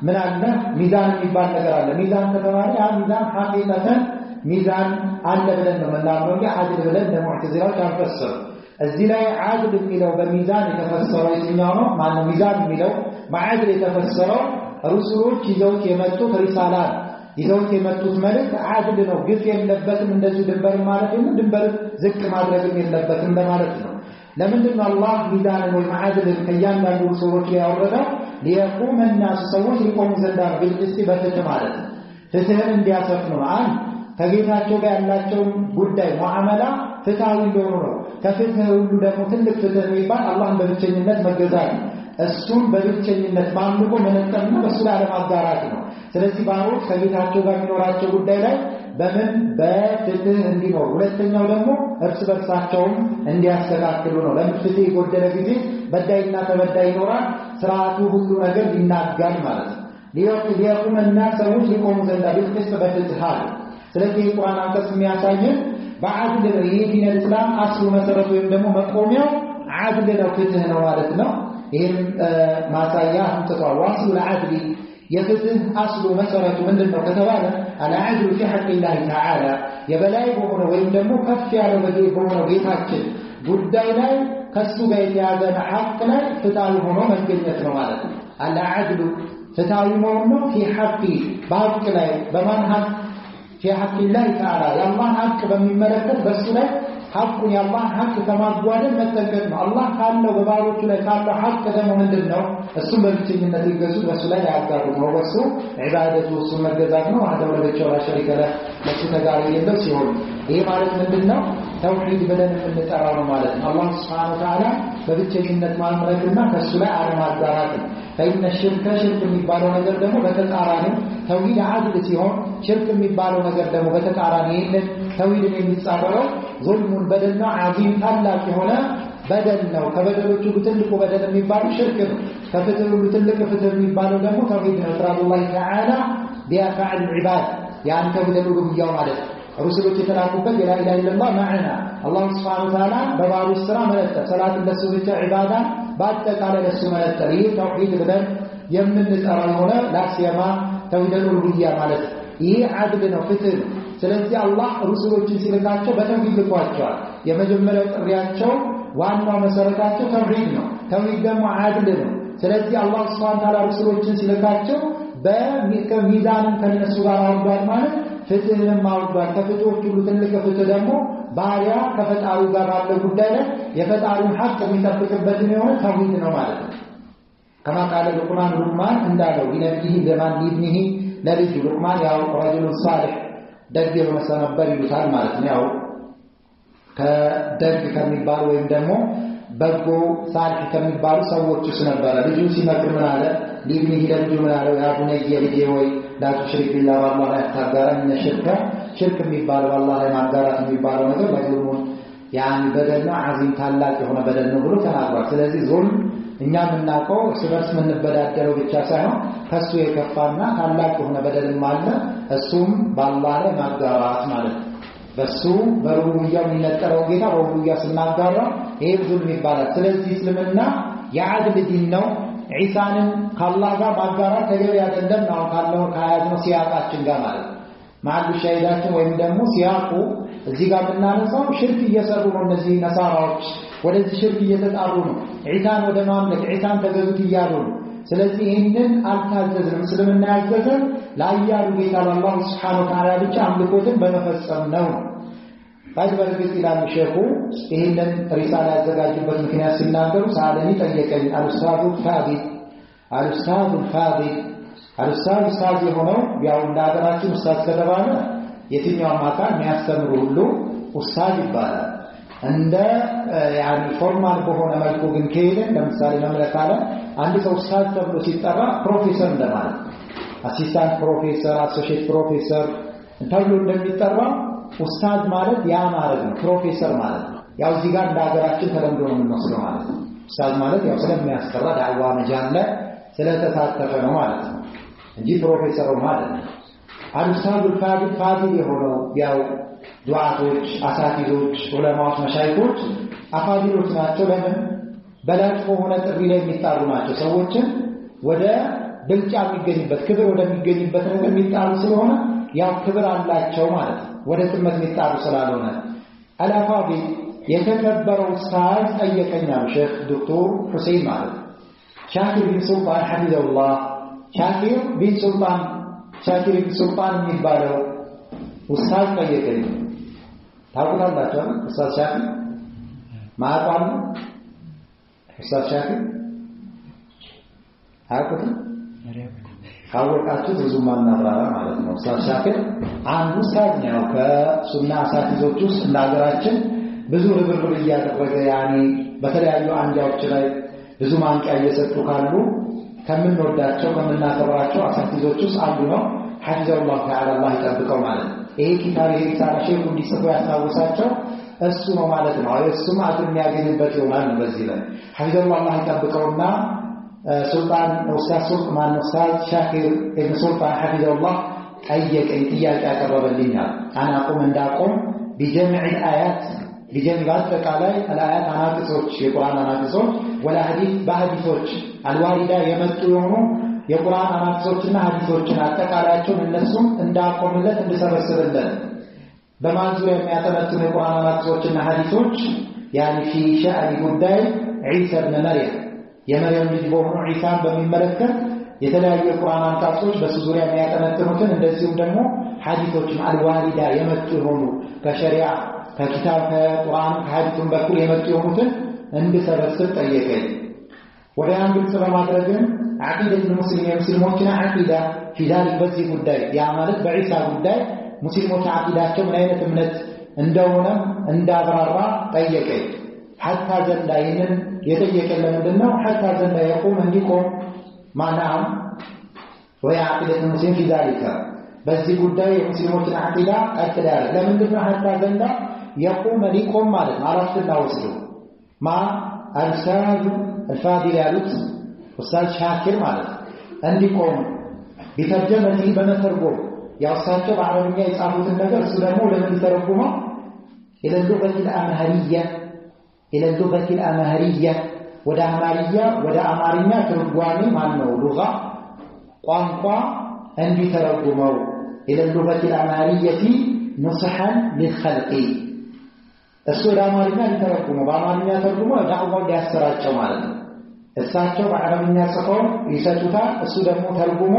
ምን አለ ሚዛን የሚባል ነገር አለ ሚዛን ከተባለ ያ ሚዛን ሐቂቀተን ሚዛን አለ ብለን ነው የምናምነው ዓድል ብለን ለሙዕተዚላዎች አንፈስር እዚህ ላይ ዓድል የሚለው በሚዛን የተፈሰረው የትኛው ነው ማነው ሚዛን የሚለው በዓድል የተፈሰረው ሩሱሎች ይዘውት የመጡት ሪሳላ ይዘውት የመጡት መልእክት ዓድል ነው ግፍ የለበትም እንደዚህ ድንበር ማለት ነው ድንበር ዝቅ ማድረግም የለበትም እንደማለት ነው ለምንድን ነው አላህ ሚዛን ወይ ዓድልን ከእያንዳንዱ ሩሱሎች ላይ ያወረደው ሊየቁም الناس ሰዎች ሊቆሙ ዘንድ بالقسط በፍትህ ማለት ነው ፍትህን እንዲያሰፍኑ ነው ከጌታቸው ጋር ያላቸው ጉዳይ ሙዓመላ ፍትሃዊ እንደሆነ ነው ከፍትህ ሁሉ ደግሞ ትልቅ ፍትህ የሚባል አላህን በብቸኝነት መገዛት እሱን በብቸኝነት ማምለኮ መነጠልና በሱ ላይ አለማጋራት ነው ስለዚህ ባሮች ከጌታቸው ጋር የሚኖራቸው ጉዳይ ላይ በምን በፍትህ እንዲኖር ሁለተኛው ደግሞ እርስ በርሳቸው እንዲያስተካክሉ ነው ለምፍትህ የጎደለ ጊዜ በዳይና ተበዳይ ይኖራል ስርዓቱ ሁሉ ነገር ይናጋል ማለት ነው ሊየቁም الناس ሰዎች ሊቆሙ ዘንድ بالقسط በፍትህ ስለዚህ ቁርአን አንቀጽ የሚያሳየን በዓድል ነው የዲን እስላም አስሉ መሰረቱ ወይም ደግሞ መቆሚያው ዓድል ነው ፍትህ ነው ማለት ነው ይሄን ማሳያ አንተቷል ዋስሉ العدل የፍትህ አስሉ መሰረቱ ምንድነው ከተባለ العدل في حق الله تعالى የበላይ በሆነ ወይም ደግሞ ከፍ ያለው በሆነ ጌታችን ጉዳይ ላይ ከሱ ጋር የተያዘ ሐቅ ላይ ፍትሃዊ ሆኖ መገኘት ነው ማለት ነው العدل ፍትሃዊ መሆኑ في حق በሐቅ ላይ በማን ሐቅ في حق الله تعالى የአላህ ሐቅ በሚመለከት በሱ ላይ ሐቁን የአላህ ሐቅ ከማጓደል መጠንቀቅ ነው አላህ ካለው በባሮቹ ላይ ካለው ሐቅ ደግሞ ምንድነው እሱም በብቸኝነት ይገዙ በሱ ላይ ያጋሩ ነው በሱ ዒባደቱ እሱ መገዛት ነው አደው ለብቻው ሸሪከ ለሱ ተጋሪ የለው ሲሆን ይሄ ማለት ምንድነው ተውሂድ ብለን የምንጠራው ነው ማለት ነው አላህ Subhanahu Wa Ta'ala በብቸኝነት ማምለክና ከሱ ላይ አለማጋራት ነው ፈኢነ ሽርክ የሚባለው ነገር ደግሞ በተቃራኒ ተውሂድ ዓድል ሲሆን ሽርክ የሚባለው ነገር ደግሞ በተቃራኒ ይሄን ተውሂድን የሚጻረረው ዙልሙን በደልና ዓዚም ታላቅ የሆነ በደል ነው ከበደሎቹ ትልቁ በደል የሚባለው ሽርክ ነው ከፍትህ ሁሉ ትልቅ ፍትህ የሚባለው ደግሞ ተውሂድ ነው ኢፍራዱላህ ተዓላ ቢአፍዓል العباد ያን ተውሂድ ሩብያው ማለት ሩሱሎች የተላኩበት ላ ኢላሃ ኢላላህ ማዕና አላህ Subhanahu Wa Ta'ala በባሩ ስራ መለጠፍ ሰላት ለሱ ብቻ ዒባዳ በአጠቃላይ ለሱ መለጠፍ ይህ ተውሂድ ብለን የምንጠራው ሆነ ላሲያማ ተውሂድ ሩብያ ማለት ይህ ዓድል ነው ፍትህ ነው ስለዚህ አላህ ሩሱሎችን ሲልካቸው በተውሂድ ልኳቸዋል የመጀመሪያው ጥሪያቸው ዋናው መሰረታቸው ተውሂድ ነው። ተውሂድ ደግሞ አድል ነው። ስለዚህ አላህ Subhanahu Wa Ta'ala ረሱሎችን ሲልካቸው በሚዛንም ከነሱ ጋር አውርዷል ማለት ፍትህንም አውርዷል። ከፍትሆች ሁሉ ትልቅ ፍትህ ደግሞ ባሪያ ከፈጣሪው ጋር ባለው ጉዳይ ላይ የፈጣሪውን ሐቅ የሚጠብቅበት የሆነ ተውሂድ ነው ማለት ነው። ከማ ቃለ ሉቅማን እንዳለው ለነብዩ ዘማን ሊብኒሂ ለልጁ ሉቅማን ያው ረጁል ሷሊህ ደግ የሆነ ሰው ነበር ይሉታል ማለት ነው። ያው ከደግ ከሚባሉ ወይም ደግሞ በጎ ሳልህ ከሚባሉ ሰዎች ውስጥ ነበር። ልጁ ሲመክር ምን አለ? ሊብኒሂ ለልጁ ምን አለው? ያ ቡነየ ልጄ ወይ ላ ትሽሪክ ቢላህ በአላህ ላይ አታጋራኝ። ሽርክ የሚባለው በአላህ ላይ ማጋራት የሚባለው ነገር ለዙልሙን ያን በደልና ዓዚም ታላቅ የሆነ በደል ነው ብሎ ተናግሯል። ስለዚህ ዙልም እኛ የምናውቀው እርስ በርስ የምንበዳደረው ብቻ ሳይሆን ከሱ የከፋና ታላቅ የሆነ በደልም አለ። እሱም በአላህ ላይ ማጋራት ማለት ነው። በሱ በሩብያው የሚነጠረው ጌታ በሩብያ ስናጋራ ይሄ ዙልም ይባላል። ስለዚህ እስልምና የዓድል ዲን ነው። ዒሳንን ከአላህ ጋር ማጋራት ተገቢ አይደለም ነው ካለው ከያዝነው ሲያቃችን ጋር ማለት ነው። ማዕዱ ሸሂዳችን ወይም ደግሞ ሲያቁ እዚህ ጋር የምናነሳው ሽርክ እየሰሩ ነው። እነዚህ ነሳራዎች ወደዚህ ሽርክ እየተጣሩ ነው። ዒሳን ወደ ማምለክ ዒሳን ተገዙት እያሉ ነው። ስለዚህ ይህንን አልታዘዝንም። እስልምና ያዘዘን ለአያሉ ጌታ ለአላህ Subhanahu Wa Ta'ala ብቻ አምልኮትን በመፈጸም ነው። በርግጥ ይላሉ ሼኹ ይህንን ሪሳላ ያዘጋጁበት ምክንያት ሲናገሩ ሳለኒ ጠየቀኝ አልኡስታዝ የሆነው ያው እንደ ሀገራችን ኡስታዝ ከተባለ የትኛውም አካል የሚያስተምሩ ሁሉ ኡስታዝ ይባላል። እንደ ያኒ ፎርማል በሆነ መልኩ ግን ከሄደን ለምሳሌ መምለክ አለ አንድ ሰው ኡስታዝ ተብሎ ሲጠራ ፕሮፌሰር እንደማለት አሲስታንት ፕሮፌሰር አሶሺየት ፕሮፌሰር ተብሎ እንደሚጠራ ኡስታዝ ማለት ያ ማለት ነው። ፕሮፌሰር ማለት ነው። ያው እዚህ ጋር እንደ ሀገራችን ተለምዶ ነው የምንወስደው ማለት ነው። ኡስታዝ ማለት ያው ስለሚያስቀራ ዳዕዋ መጃል ላይ ስለተሳተፈ ነው ማለት ነው እንጂ ፕሮፌሰር ማለት ነው። አልኡስታዙል ፋዲል የሆነው ያው ዱዓቶች፣ አሳቲዞች፣ ዑለማዎች፣ መሻይኾች አፋዲሎች ናቸው። ለምን በላጭ በሆነ ጥሪ ላይ የሚጣሩ ናቸው። ሰዎችን ወደ ብልጫ የሚገኝበት ክብር ወደሚገኝበት ነገር የሚጣሩ ስለሆነ ያው ክብር አላቸው ማለት ነው። ወደ ጥመት የሚጣሩ ስላልሆነ አልፋዲል የተከበረው ኡስታዝ ጠየቀኛል ሼክ ዶክተር ሁሴን ማለት ሻኪር ቢን ሱልጣን ሐፊዘሁላህ ሻኪር ቢን ሱልጣን የሚባለው ኡስታዝ ጠየቀኝ። ታውቁታላችሁ ኡስታዝ ሻኪር ማአቋም ኡስታዝ ሻኪር አቁት ካወቃችሁ ብዙ ማናብራራ ማለት ነው። ኡስታዝ ሻኪር አንዱ ኡስታዝ ነው ከሱና አሳቲዞች ውስጥ ለሀገራችን ብዙ ርብርብ እያደረገ ያኔ በተለያዩ አንጃዎች ላይ ብዙ ማንቂያ እየሰጡ ካሉ ከምንወዳቸው ከምናከብራቸው አሳቲዞች ውስጥ አንዱ ነው። ሐፊዘሁላህ ተዓላ አላህ ይጠብቀው ማለት ነው። ይሄ ኪታብ ይሄ ሪሳላ ሼኹ እንዲጽፉ ያስታውሳቸው እሱ ነው ማለት ነው። እሱም አድር የሚያገኝበት ይሆናል። በዚህ ላይ ሐፊዘሁላህ አላህ ይጠብቀውና ሱልጣን ኡስታዝ ሻኪር ኢብኑ ሱልጣን ሐፊዘሁላህ ጠየቀኝ፣ ጥያቄ ያቀረበልኛል። አናቁም እንዳቆም ቢጀምዕ አያት ቢጀምዕ በአጠቃላይ አልአያት አናቅጾች የቁርአን አናቅጾች ወላ ሐዲስ በሐዲሶች አልዋሪዳ የመጡ የሆኑ የቁርአን አናቅጾችና ሐዲሶችን አጠቃላያቸውን እነሱም እንዳቆምለት እንድሰበስብለት በማን ዙሪያ የሚያጠነጥኑ የቁርአን አናቅጾችና ሐዲሶች ያኒ ፊ ሸአኒ ጉዳይ ዒሳ ኢብኑ መርየም የመርየም ልጅ በሆኑ ዒሳን በሚመለከት የተለያዩ የቁርአን አንቀጾች በሱ ዙሪያ የሚያጠነጥኑትን እንደዚሁም ደግሞ ሐዲሶችን አልዋሪዳ የመጡ የሆኑ ከሸሪዓ ከኪታብ ከቁርአን ከሐዲሱም በኩል የመጡ የሆኑትን እንድሰበስብ ጠየቀኝ። ወደ አንድ ግልጽ በማድረግም ዓቂደቱል ሙስሊም የሙስሊሞችን ዓቂዳ ፊዛል በዚህ ጉዳይ ያ ማለት በዒሳ ጉዳይ ሙስሊሞች ዓቂዳቸው ምን አይነት እምነት እንደሆነ እንዳብራራ ጠየቀኝ። ሐታ ዘንዳ ይህንን የጠየቀኝ ለምንድን ነው? ሐታ ዘንዳ የቁም እንዲቆም ማናም ወይ ዓቂደቱል ሙስሊም ፊዛሊካ በዚህ ጉዳይ የሙስሊሞችን ዓቂዳ ቀጥል ያለ ለምንድን ነው? ሐታ ዘንዳ የቁም ሊቆም ማለት ነው። አረፍትና ወስዶ ማ አልኡስታዝ አልፋዲል ያሉት ኡስታዝ ሻኪር ማለት እንዲቆም ቢተርጀመቲ በመተርጎም ያው እሳቸው በአረብኛ የጻፉትን ነገር እሱ ደግሞ ለምን ይተረጉመው ኢለ ሉገቲ አልአምሃሪያ ወደ አማርያ ወደ አማርኛ ትርጓሜ ማነው ሉጋ ቋንቋ እንዲተረጉመው ኢለ ሉገቲ አልአምሃሪየቲ ኑስሐን ሊልኸልቂ እሱ ወደ አማርኛ ሊተረጉመው በአማርኛ ተርጉሞ ዳዕዋውን ሊያሰራጨው ማለት ነው። እሳቸው በአረብኛ ጽፈው ይሰጡታል፣ እሱ ደግሞ ተርጉሞ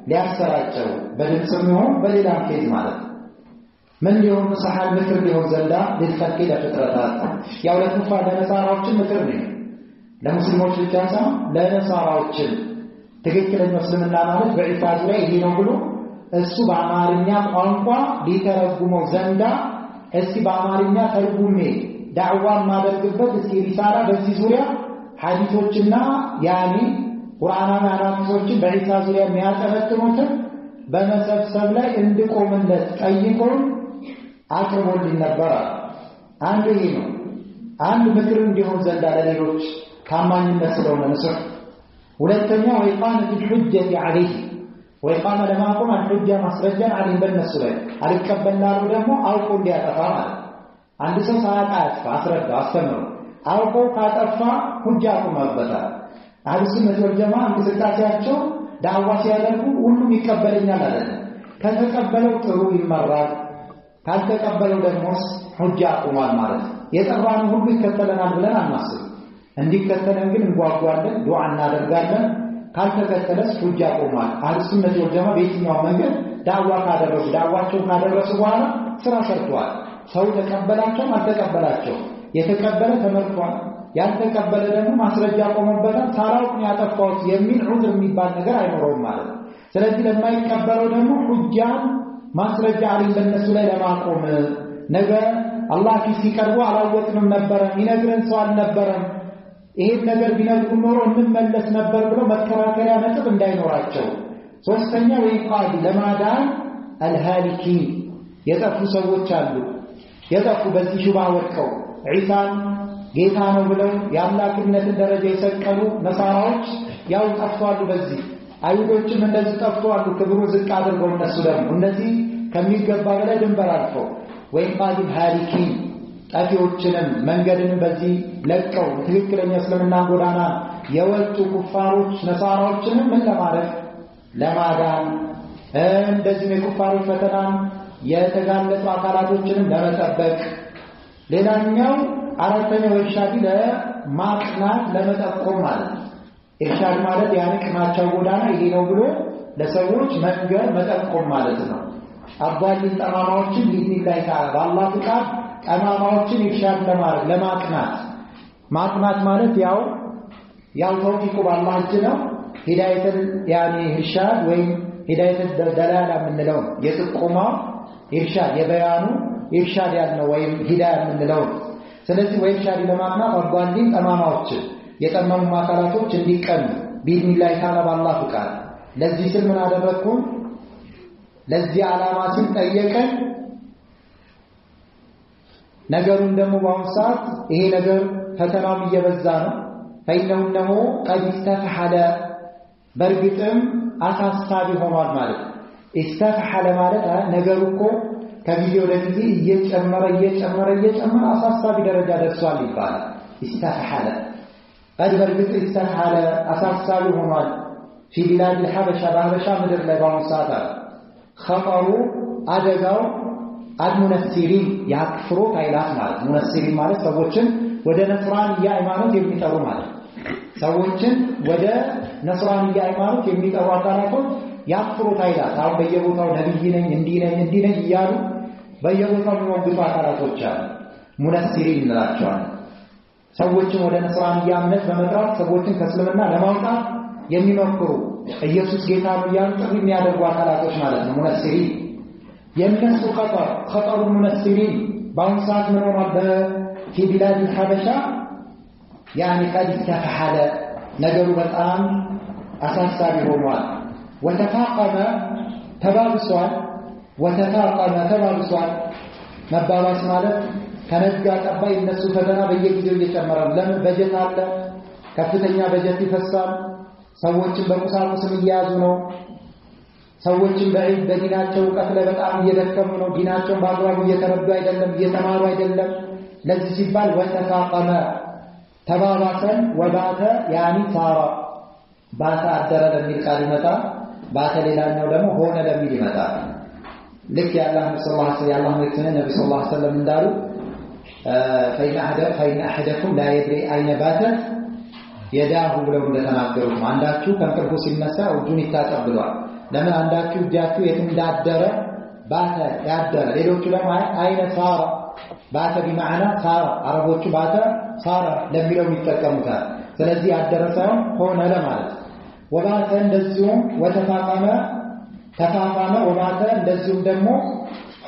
ሊያሰራጨው በድምፅም ይሁን በሌላም ኬዝ ማለት ነው። ምን ሊሆን መሳሐል ምክር ሊሆን ዘንዳ ለተፈቂ ለፍጥረታት ያው ለኩፋር ለነሳራዎችን ምክር ነው። ለሙስሊሞች ብቻ ሳይሆን ለነሳራዎችን ትክክለኛ እስልምና ማለት በዒሳ ዙሪያ ይሄ ነው ብሎ እሱ በአማርኛ ቋንቋ ሊተረጉመው ዘንዳ እስቲ በአማርኛ ተርጉሜ ዳዕዋን ማደርግበት እስቲ ሪሳላ በዚህ ዙሪያ ሐዲሶችና ያኒ ቁርአናዊ አናቂሶችን በዒሳ ዙሪያ የሚያጠነጥኑትን በመሰብሰብ ላይ እንድቆምለት ጠይቆን አቅርቦልኝ ነበር። አንዱ ይሄ ነው። አንድ ምክር እንዲሆን ዘንዳ ለሌሎች ታማኝነት ስለሆነ ምስር። ሁለተኛ ወይቃመት الحجة عليه ወይቃመ ለማቆም አልሁጃ ማስረጃን አለኝ በእነሱ ላይ አልቀበላሉ ደግሞ አውቆ እንዲያጠፋ ማለት አንድ ሰው ሳያውቅ አያጥፋ አስረዳ አስተምሮ አውቆ ካጠፋ ሁጃ ቆመበታል። አህሉ ሱነህ ወል ጀማዓ እንቅስቃሴያቸው ዳዕዋ ሲያደርጉ ሁሉም ይቀበለኛል አይደለም። ከተቀበለው ጥሩ ይመራል፣ ካልተቀበለው ደግሞ ሁጃ ቆሟል ማለት ነው። የጠራን ሁሉ ይከተለናል ብለን አናስብ። እንዲከተለን ግን እንጓጓለን፣ ዱዓ እናደርጋለን። ካልተከተለስ ሁጃ ቆሟል። አህሉ ሱነህ ወል ጀማዓ በየትኛው መንገድ ዳዕዋ ካደረሱ በኋላ ስራ ሰርተዋል። ሰው ተቀበላቸው አልተቀበላቸው የተቀበለ ተመርቷል፣ ያልተቀበለ ደግሞ ማስረጃ ቆሞበታል። ሳላውቅ ያጠፋሁት የሚል ዑዝር የሚባል ነገር አይኖርም ማለት ነው። ስለዚህ ለማይቀበለው ደግሞ ሁጃን ማስረጃ አለኝ በእነሱ ላይ ለማቆም ነገር አላህ ፊት ሲቀርቡ አላወቅንም ነበር፣ ይነግረን ሰው አልነበረም፣ ይሄን ነገር ቢነግሩ ኖሮ እንመለስ ነበር ብሎ መከራከሪያ ነጥብ እንዳይኖራቸው። ሶስተኛ ወይቃዲ ለማዳን አልሃሊኪ የጠፉ ሰዎች አሉ። የጠፉ በዚህ ሹብሃ ወድቀው ዒሳን ጌታ ነው ብለው የአምላክነትን ደረጃ የሰቀሉ ነሳራዎች ያው ጠፍተዋል። በዚህ አይሁዶችም እንደዚህ ጠፍተዋል። ክብሩ ዝቅ አድርገው እነሱ ደግሞ እነዚህ ከሚገባ በላይ ድንበር አልፈው ወይቃዲ ሃሊኪ ጠፊዎችንም መንገድን በዚህ ለቀው ትክክለኛ እስልምና ጎዳና የወጡ ኩፋሮች ነሳራዎችንም ምን ለማድረግ ለማዳን እንደዚህ የኩፋሮች ፈተናን የተጋለጡ አካላቶችንም ለመጠበቅ። ሌላኛው አራተኛው ኢርሻድ ለማቅናት ለመጠቆም ማለት ነው። ኢርሻድ ማለት ያን ቅናቸው ጎዳና ይሄ ነው ብሎ ለሰዎች መንገር መጠቆም ማለት ነው። አባሊን ጠማማዎችን ቢኢዝኒላህ ተዓላ በአላህ ፍቃድ ጠማማዎችን ኢርሻድ ለማድረግ ለማቅናት። ማቅናት ማለት ያው ተውፊቁ በአላህ እጅ ነው። ሂዳየተል ያኒ ኢርሻድ ወይም ሂዳየተል ደላላ የምንለው የጥቆማው ኢርሻድ የበያኑ ኢርሻድ ያልነው ወይም ሂዳያ የምንለው። ስለዚህ ወይ ኢርሻድ ለማቅናት አባሊን ጠማማዎችን የጠመሙ አካላቶች እንዲቀኑ ቢኢዝኒላህ ተዓላ በአላህ ፍቃድ። ለዚህ ስል ምን አደረግኩ? ለዚህ ዓላማ ሲል ጠየቀን። ነገሩን ደግሞ በአሁኑ ሰዓት ይሄ ነገር ፈተናውም እየበዛ ነው። ፈኢነሁ ቀድ ኢስተፍሐለ በእርግጥም አሳሳቢ ሆኗል ማለት ነው። ኢስተፍሐለ ማለት ነገሩ እኮ ከጊዜ ወደ ጊዜ እየጨመረ አሳሳቢ ደረጃ ደርሷል ይባላል። ኢስተፍሐለ ቀድ በእርግጥ ኢስተፍሐለ አሳሳቢ ሆኗል። ፊ ቢላድ الحبشة በሐበሻ ምድር ላይ በአሁኑ ሰዓት ኸጠሩ አደጋው አልሙነሲሪን ያክፍሩት አይላት ማለት ሙነሲሪን ማለት ሰዎችን ወደ ነስራንያ ሃይማኖት የሚጠሩ ማለት ሰዎችን ወደ ነስራንያ ሃይማኖት የሚጠሩ አካላቶች ያክፍሩት አይላት። አሁን በየቦታው ነብይ ነኝ እንዲህ ነኝ እያሉ በየቦታው የሚወግቱ አካላቶች አሉ። ሙነሲሪን እንላቸዋለን። ሰዎችን ወደ ነስራንያ እምነት በመጥራት ሰዎችን ከእስልምና ለማውጣት የሚመክሩ ኢየሱስ ጌታ ነው እያሉ ጥሪ የሚያደርጉ አካላቶች ማለት ነው ሙነሲሪን። የነሱ ኸጠሩ ሙነሲሪን በአሁኑ ሰዓት ምን ሆኗል? በፊ ቢላድ الحبشة ያኒ ቀድ ኢስተፍሐለ ነገሩ በጣም አሳሳቢ ሆኗል። ወተፋቀመ ተባብሷል። መባባስ ማለት ከነጋ ጠባ እነሱ ፈተና በየጊዜው እየጨመረ ለምን በጀት አለ፣ ከፍተኛ በጀት ይፈሳል። ሰዎችን በቁሳቁስም እየያዙ ነው። ሰዎችን በዲናቸው እውቀት ላይ በጣም እየደከሙ ነው። ዲናቸውን በአግባቡ እየተረዱ አይደለም፣ እየተማሩ አይደለም። ለዚህ ሲባል ወተፋቀመ ተባባሰን ወባተ ያኒ ሳራ ባተ አደረ ለሚል ቃል ይመጣል። ባተ ሌላኛው ደግሞ ሆነ ለሚል ይመጣል። ልክ የአላህ ነብዩ ሰለላሁ ዐለይሂ ወሰለም እንዳሉ فإن أحدكم لا يدري أين باتت يداه ብለው እንደተናገሩት አንዳችሁ ከእንቅልፉ ሲነሳ እጁን ይታጠብ ብሏል። ለምን አንዳችሁ እጃችሁ የት እንዳደረ ባተ ያደረ ሌሎቹ ደግሞ አይነ ሳራ ባተ بمعنى ሳራ አረቦቹ ባተ ሳራ ለሚለው ይጠቀሙታል። ስለዚህ ያደረ ሳይሆን ሆነ ለማለት ወባተ እንደዚሁም ወተፋፋመ ተፋፋመ ወባተ እንደዚሁም ደግሞ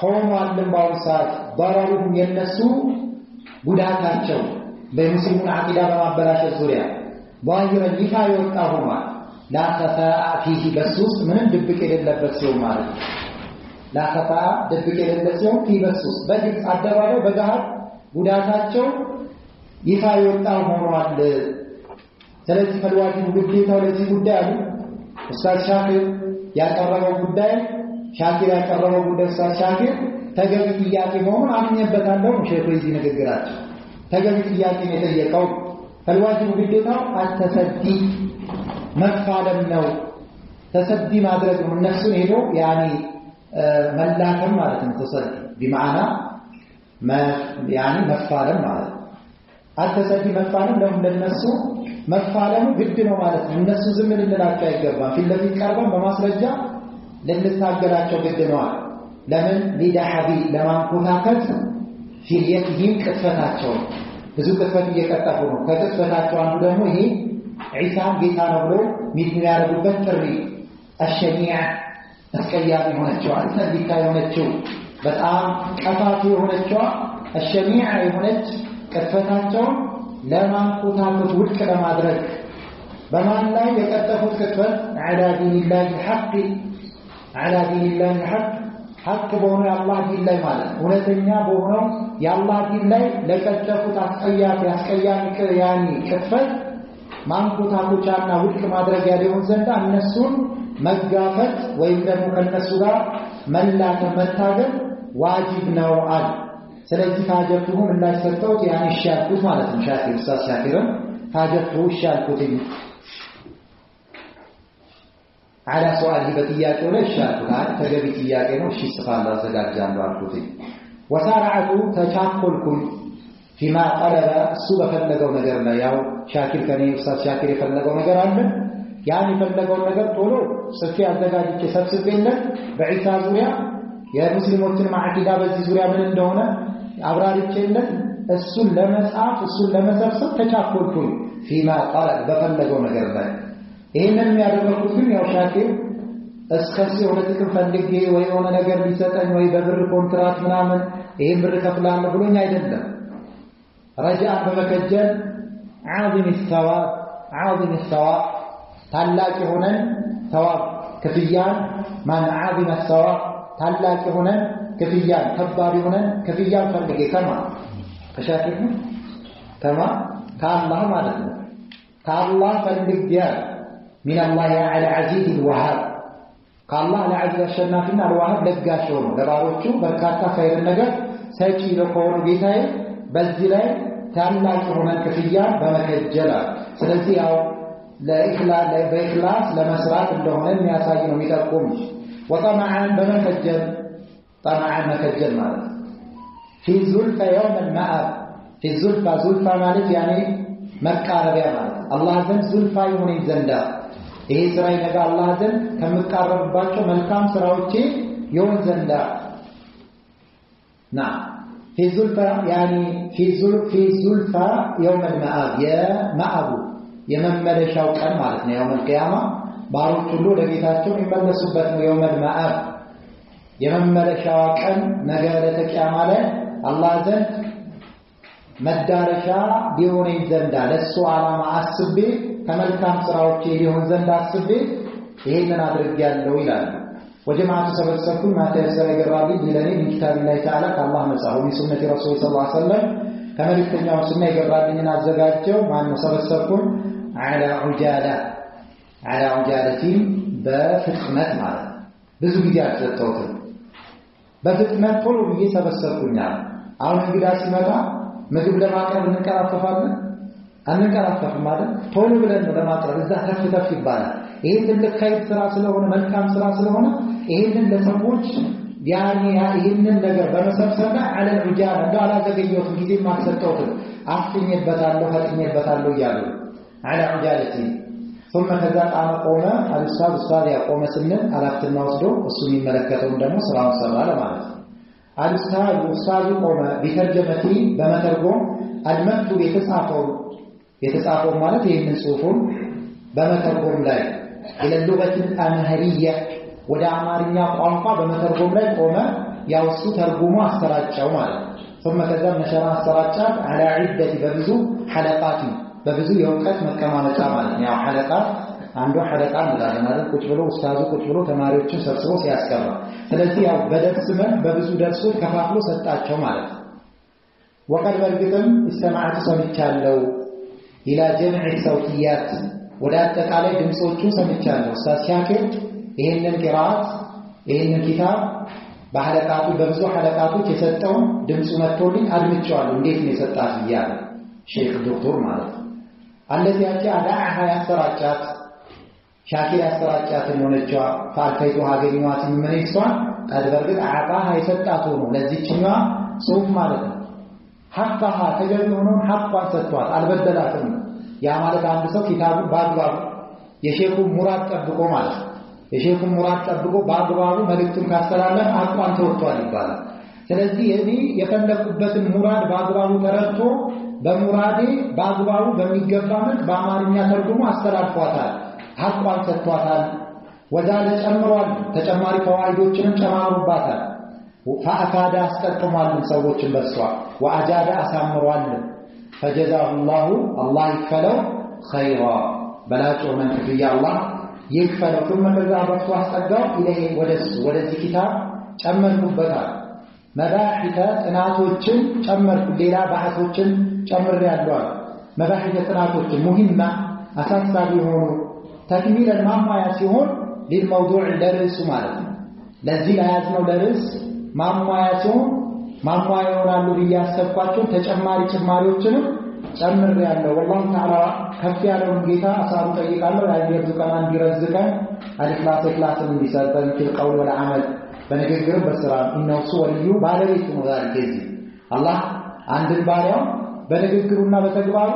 ሆኗል ባውሳት ضررهم የነሱ ጉዳታቸው በሙስሊሙን አቂዳ በማበላሸት ዙሪያ ظاهرا ይፋ የወጣ ሆኗል። لا خفاء فيه በሱስ ምንም ድብቅ የሌለበት ሲሆን ማለት لا خفاء ድብቅ የሌለበት ሲሆን فيه በሱስ በግልጽ አደባባይ በጋር ጉዳታቸው ይፋ የወጣ ሆኗል። ስለዚህ ፈልዋጅቡ ግዴታው ለዚህ ጉዳይ አሉ ኡስታዝ ሻኪር ያቀረበው ጉዳይ ኡስታዝ ሻኪር ተገቢ ጥያቄ መሆኑን አምኜበታለሁ። ሼኹ እዚህ ንግግራቸው ተገቢ ጥያቄ ነው የጠየቀው። فالواجب ግዴታው አተሰዲ መፋለም ነው። ተሰዲ ማድረግ ነው። እነሱን ሄዶ ያኒ መላከም ማለት ነው። ተሰዲ بمعنى ያኒ መፋለም ማለት አተሰዲ መፋለም ለነሱ መፋለሙ ግድ ነው ማለት ነው። እነሱ ዝም ልንላቸው አይገባም። ፊት ለፊት ቀርበን በማስረጃ ልንታገላቸው ግድ ነው። ለምን ሊዳሐቢ ለማንኮታከት ፊልየትህም ቅጥፈታቸው ብዙ ቅጥፈት እየቀጠፉ ነው። ከቅጥፈታቸው አንዱ ደግሞ ይሄ ዒሳን ጌታ ነው ብሎ የሚያደርጉበት ጥሪ አሸኒዓ አስቀያሚ ሆነችው አልተቢካ የሆነችው በጣም ቀፋፊ የሆነችው አሸኒዓ የሆነች ቅጥፈታቸው ለማንኮታከት ውድቅ ለማድረግ በማን ላይ የቀጠፉት ቅጥፈት على دين الله الحق على دين الله الحق ሐቅ በሆነው የአላህ ዲን ላይ ማለት እውነተኛ በሆነው የአላህ ዲን ላይ ለቀጠፉት አስቀያሚ ያኒ ቅጥፈት ማንኮታኮቻና ውድቅ ማድረግ ያለውን ዘንዳ እነሱን መጋፈጥ ወይም ደግሞ ከነሱ ጋር መላተም መታገል ዋጅብ ነው አለ። ስለዚህ ታጀቱሁ ምላሽ ሰጠውት ያኒ ሻልኩት ማለት ነው። ሻኪር ኡስታዝ ሻኪርን ታጀቱሁ ሻልኩት على سؤاله بتياته ولا الشاكل تجري تياته وشي استفاد زجاج جنب الكوتي وسارعته تشاكلكم فيما قلب السوق فلقوا نجر لا ياو شاكر كني أستاذ شاكر فلقوا نجر عنه يعني فلقوا نجر طولو سفيا زجاج كسب سبيلنا بعيسى زوريا يا مسلمون مع كتاب الزوريا من الدونة أبرار الشلة السلة مسعف السلة مسرسل تشاكلكم فيما قلب بفلقوا نجر لا ይሄንን የሚያደርጉት ግን ያው ሻኪር እስከዚህ ወለተከም ፈልጌ ወይ የሆነ ነገር ሊሰጠኝ ወይ በብር ኮንትራት ምናምን ይሄን ብር ከፍላለሁ ብሎኝ አይደለም። ረጃአ በመከጀል عظيم الثواب ታላቅ የሆነን ተዋብ ክፍያን ማን عظيم الثواب ታላቅ የሆነን ክፍያን ከባድ የሆነን ክፍያን ፈልጌ ከሻኪር ከአላህ ማለት ነው። ከአላህ ፈልጌ من الله على عزيز الوهاب كالله العزيز الشنافنا الوهاب لقاشو لباروچو بركاتا خير النجر سيكي لقورو بيتاي بزي لاي ታላቅ የሆነ ክፍያ በመከጀል ስለዚህ ያው በኢኽላስ ለመስራት እንደሆነ የሚያሳይ ነው የሚጠቁም ወጠማዓን በመከጀል ጠማዓን መከጀል ማለት في زلفى يوم المآب في زلفى ማለት يعني መቃረቢያ ማለት አላህ ዘንድ ዙልፋ ይሁን ዘንዳ ይሄ ስራይ ነገ አላህ ዘንድ ከመቃረብባቸው መልካም ስራዎች ይሁን ዘንዳ ና في زلفى يعني في زلفى يوم المآب يا مآب የመመለሻው ቀን ማለት ነው يوم القيامة ባሮች ሁሉ ለጌታቸው የሚመለሱበት ነው يوم المآب የመመለሻው ቀን ነገ ለተቂያማ ላይ አላህ ዘንድ መዳረሻ ሊሆን ዘንዳ ለሱ ዓላማ አስቤ ከመልካም ስራዎች ሊሆን ዘንዳ አስቤ ይሄንን አድርጌያለሁ ይላል። وجماعة سبسكم ما تيسر يقرالي بلاني من كتاب الله تعالى كالله مسعه من سنة رسول صلى الله عليه وسلم كما لكتنيا وسنة يقرالي من الزقاجة مع أنه سبسكم على عجالة بفتقمات معنا بزو بديات للتوتر بفتقمات طولو بيه سبسكم نعم አሁን እንግዳ ሲመጣ ምግብ ለማቅረብ አንንቀራፈፍ ማለት ቶሎ ብለን ለማቅረብ እዛ ተፍተፍ ይባላል። ይሄ ትልቅ ኸይር ስራ ስለሆነ መልካም ስራ ስለሆነ ይሄንን ለሰዎች يعني ይህንን ነገር በመሰብሰብና على العجال እንዳላ ዘገየሁት ጊዜ ማሰጠውት አፍኝበታለሁ ፈጥኝበታለሁ ይያሉ على عجالتي ثم كذا قام قوم الاستاذ يقوم سنن አራትና ወስዶ እሱ የሚመለከተው ደግሞ ስራውን ሰራ ለማለት الاستاذ قوم بترجمتي በመተርጎም المكتوب የተጻፈው ማለት ይሄንን ጽሁፉን በመተርጎም ላይ الى اللغه الامهريه ወደ አማርኛ ቋንቋ በመተርጎም ላይ ቆመ ያውሱ ተርጉሞ አሰራጨው ማለት ثم كذا نشر አሰራጫት على عده በብዙ حلقات በብዙ የውቀት መቀማመጫ ማለት ነው حلقات አንዱ حلقه ማለት ነው ቁጭ ብሎ ኡስታዙ ቁጭ ብሎ ተማሪዎችን ሰብስቦ ሲያስቀራ ስለዚህ ያው በደርስ መልክ በብዙ ደርሶች ከፋፍሎ ሰጣቸው ማለት وقد በርግጥም استمعت ሰምቻለሁ الى جمع الصوتيات ወደ አጠቃላይ ድምጾቹን ሰምቻለሁ ኡስታዝ ሻኪር ይሄንን ቂራአት ይሄንን ኪታብ በሐለቃቱ በብዙ ሐለቃቶች የሰጠው ድምጹ መጥቶልኝ አድምጬዋለሁ እንዴት ነው የሰጣት ይያለ ሼክ ዶክተር ማለት አለዚህ ያቺ አዳህ ያሰራጫት ሻኪር ያሰራጫት ሆነችዋ ፋልከይቱ ሀገሪዋት ምን ይሷን አድበርግጥ አባህ የሰጣት ሆኖ ለዚህኛዋ ጽሁፍ ማለት ነው ሐቅሃ ተገቢ ሆኖ ሐቋን ሰጥቷት አልበደላትም ያ ማለት አንድ ሰው ኪታቡ ባግባቡ የሼኹ ሙራድ ጠብቆ ማለት የሼኹ ሙራድ ጠብቆ ባግባቡ መልእክቱን ካስተላለፈ ሐቋን ተወጥቷል ይባላል ስለዚህ እኔ የፈለኩበትን ሙራድ ባግባቡ ተረድቶ በሙራዴ ባግባቡ በሚገባ መልክ በአማርኛ ተርጉሞ አስተላልፏታል ሐቋን ሰጥቷታል ወዛለ ጨምሯል ተጨማሪ ፈዋይዶችንም ጨማሩባታል فأفاد استقمال من سووች በሷ واجاد አሳምሯል فجزاه الله يكفله خيرا بلاچو من كفيا الله يكفله ثم كذا በሷ አስጠጋው ኢለይ ወደዚህ ኪታብ ጨመርኩበታል መባሂተ ጥናቶችን ጨመርኩ ሌላ ባህቶችን ጨምሬያለሁ መባሂተ ጥናቶችን ሙሂማ አሳሳቢ ሆኖ ተክሚለን ማማያ ሲሆን ለልموضوع ለርዕሱ ማለት ነው ለዚህ ለያዝነው ለርዕስ ማማያ ሲሆን ማማያ ይሆናሉ በያሰብኳቸው ተጨማሪ ጭማሪዎችን ጨምሬያለሁ والله تعالى ከፍ ያለውን ጌታ አሳሩ ጠይቃለሁ ያየርዙቀን እንዲረዝቀን አልክላስን እንዲሰጠን ከቀውል ወለ አመል በንግግር በስራ እነሱ ወልዩ ባለቤቱ ነው ዛሬ አላህ አንድን ባሪያው በንግግሩና በተግባሩ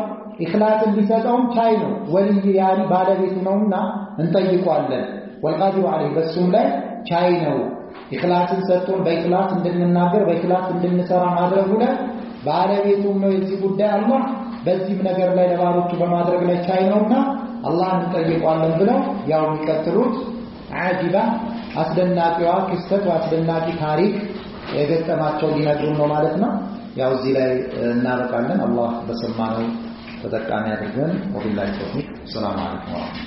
ኢኽላስ እንዲሰጠው ቻይ ነው ወልዩ ያሪ ባለቤቱ ነውና እንጠይቋለን ወልቃዲሩ አለይ በሱም ላይ ቻይ ነው ኢኽላስን ሰጥቶን በኢኽላስ እንድንናገር በኢኽላስ እንድንሰራ ማድረጉ ላይ ባለቤቱ ነው የዚህ ጉዳይ አላህ በዚህ ነገር ላይ ለባሮቹ በማድረግ ላይ ቻይ ነውና አላህን እንጠይቋለን ብለው ያው የሚቀጥሉት አጂባ አስደናቂዋ ክስተት አስደናቂ ታሪክ የገጠማቸው ሊነግሩን ነው ማለት ነው ያው እዚህ ላይ እናበቃለን አላህ በሰማነው ተጠቃሚ ያድርገን ወቢላሂ ተውፊቅ ሰላም አለይኩም